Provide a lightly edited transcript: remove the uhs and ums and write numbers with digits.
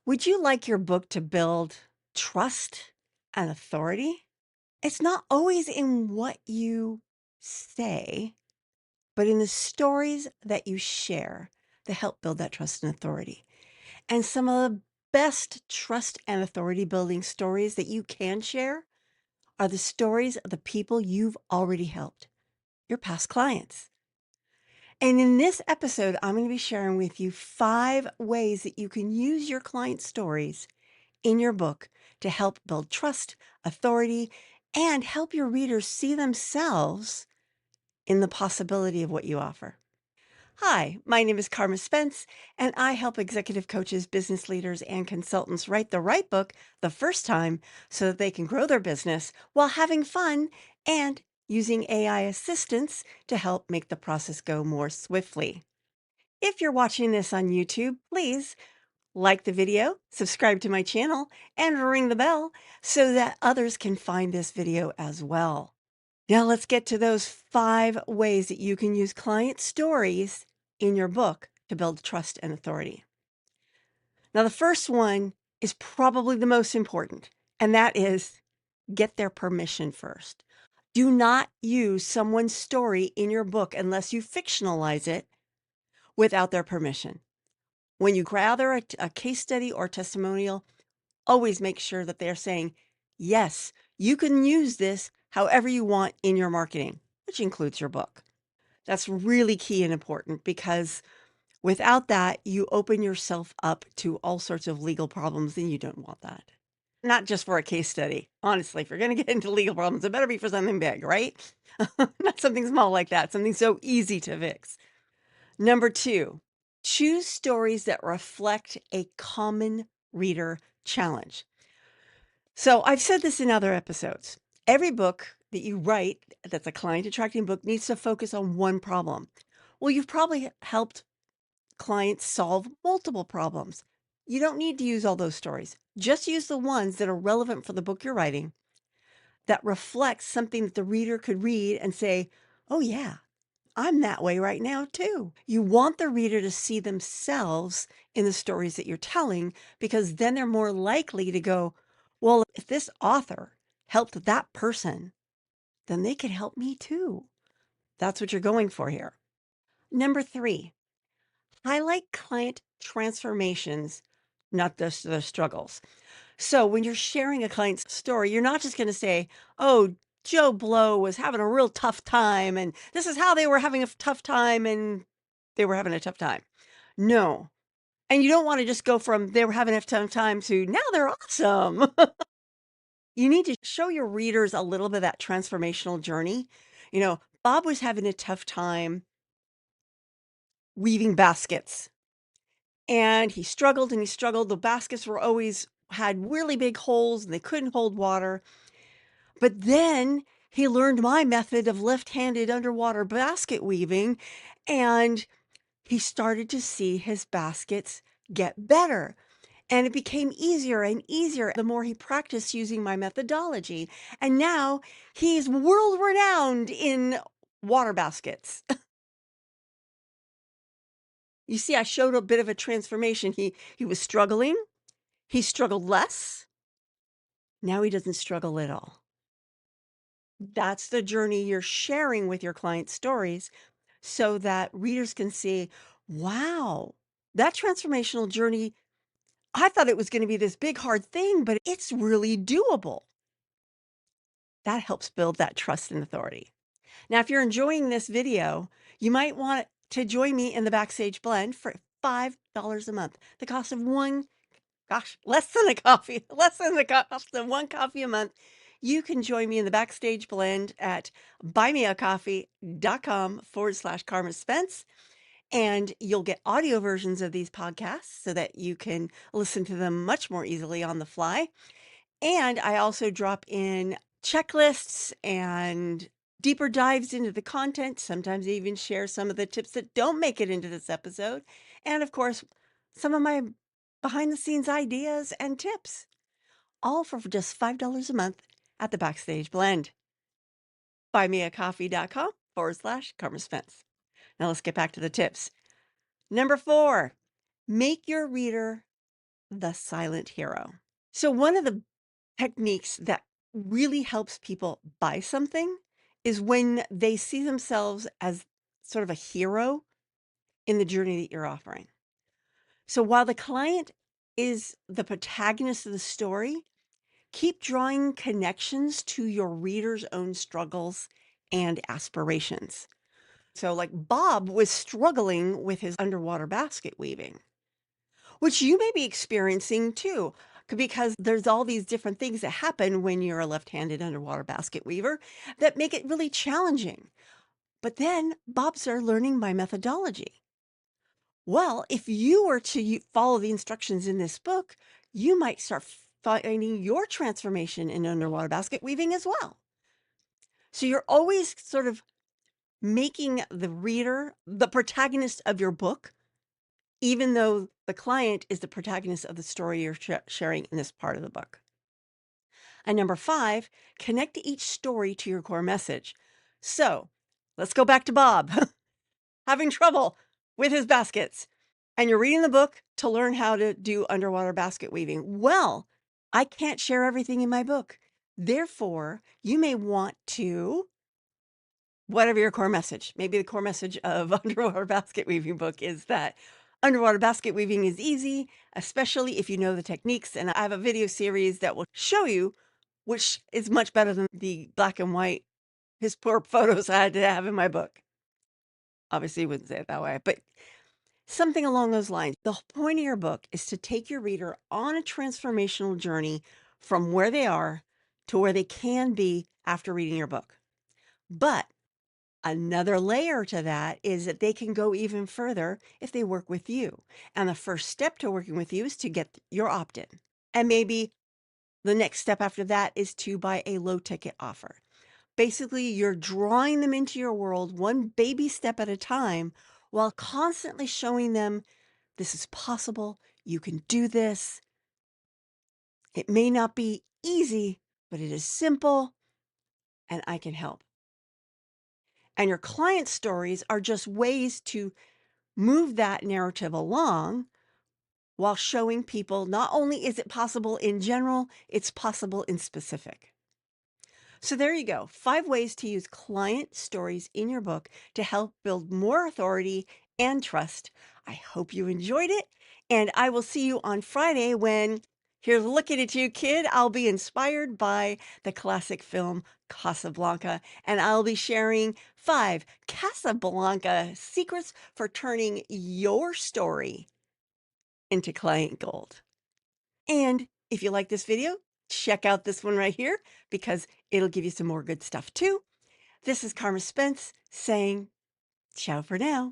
Would you like your book to build trust and authority? It's not always in what you say, but in the stories that you share that help build that trust and authority. And some of the best trust and authority building stories that you can share are the stories of the people you've already helped, your past clients. And in this episode, I'm going to be sharing with you 5 ways that you can use your client stories in your book to help build trust, authority, and help your readers see themselves in the possibility of what you offer. Hi, my name is Carma Spence, and I help executive coaches, business leaders, and consultants write the right book the first time so that they can grow their business while having fun and using AI assistance to help make the process go more swiftly. If you're watching this on YouTube, please like the video, subscribe to my channel, and ring the bell so that others can find this video as well. Now, let's get to those 5 ways that you can use client stories in your book to build trust and authority. Now, the first one is probably the most important, and that is get their permission first. Do not use someone's story in your book unless you fictionalize it without their permission. When you gather a case study or testimonial, always make sure that they're saying, yes, you can use this however you want in your marketing, which includes your book. That's really key and important because without that, you open yourself up to all sorts of legal problems and you don't want that. Not just for a case study. Honestly, if you're going to get into legal problems, it better be for something big, right? Not something small like that, something so easy to fix. Number 2, choose stories that reflect a common reader challenge. So I've said this in other episodes. Every book that you write that's a client attracting book needs to focus on one problem. Well, you've probably helped clients solve multiple problems. You don't need to use all those stories. Just use the ones that are relevant for the book you're writing that reflects something that the reader could read and say, oh, yeah, I'm that way right now, too. You want the reader to see themselves in the stories that you're telling because then they're more likely to go, well, if this author helped that person, then they could help me too. That's what you're going for here. Number 3, highlight client transformations, not just the struggles. So when you're sharing a client's story, you're not just going to say, oh, Joe Blow was having a real tough time, and this is how they were having a tough time, and they were having a tough time. No. And you don't want to just go from they were having a tough time to now they're awesome. You need to show your readers a little bit of that transformational journey. Bob was having a tough time weaving baskets. And he struggled and he struggled. The baskets were always had really big holes and they couldn't hold water. But then he learned my method of left-handed underwater basket weaving, and he started to see his baskets get better. And it became easier and easier the more he practiced using my methodology. And now he's world renowned in water baskets. You see, I showed a bit of a transformation. He was struggling. He struggled less. Now he doesn't struggle at all. That's the journey you're sharing with your client stories so that readers can see, wow, that transformational journey, I thought it was going to be this big, hard thing, but it's really doable. That helps build that trust and authority. Now, if you're enjoying this video, you might want to join me in the Backstage Blend for $5 a month. The cost of one, gosh, less than a coffee, less than the cost of one coffee a month. You can join me in the Backstage Blend at buymeacoffee.com/Carma Spence. And you'll get audio versions of these podcasts so that you can listen to them much more easily on the fly. And I also drop in checklists and deeper dives into the content. Sometimes I even share some of the tips that don't make it into this episode. And of course, some of my behind the scenes ideas and tips, all for just $5 a month at the Backstage Blend. Buymeacoffee.com/Carma Spence. Now let's get back to the tips. Number 4, make your reader the silent hero. So, one of the techniques that really helps people buy something is when they see themselves as sort of a hero in the journey that you're offering. So, while the client is the protagonist of the story, keep drawing connections to your reader's own struggles and aspirations. So, like Bob was struggling with his underwater basket weaving, which you may be experiencing too, because there's all these different things that happen when you're a left handed underwater basket weaver that make it really challenging. But then Bob's are learning my methodology. Well, if you were to follow the instructions in this book, you might start finding your transformation in underwater basket weaving as well. So you're always sort of making the reader the protagonist of your book, even though the client is the protagonist of the story you're sharing in this part of the book. And number 5, connect each story to your core message. So let's go back to Bob having trouble with his baskets. And you're reading the book to learn how to do underwater basket weaving. Well, I can't share everything in my book. Therefore, you may want to, whatever your core message, maybe the core message of underwater basket weaving book is that underwater basket weaving is easy, especially if you know the techniques. And I have a video series that will show you, which is much better than the black and white, his poor photos I had to have in my book. Obviously, you wouldn't say it that way, but something along those lines. The whole point of your book is to take your reader on a transformational journey from where they are to where they can be after reading your book. But another layer to that is that they can go even further if they work with you. And the first step to working with you is to get your opt in. And maybe the next step after that is to buy a low ticket offer. Basically, you're drawing them into your world one baby step at a time while constantly showing them this is possible. You can do this. It may not be easy, but it is simple and I can help. And your client stories are just ways to move that narrative along while showing people not only is it possible in general, it's possible in specific. So there you go. 5 ways to use client stories in your book to help build more authority and trust. I hope you enjoyed it. And I will see you on Friday when, here's looking at you, kid. I'll be inspired by the classic film Casablanca, and I'll be sharing 5 Casablanca secrets for turning your story into client gold. And if you like this video, check out this one right here because it'll give you some more good stuff too. This is Carma Spence saying ciao for now.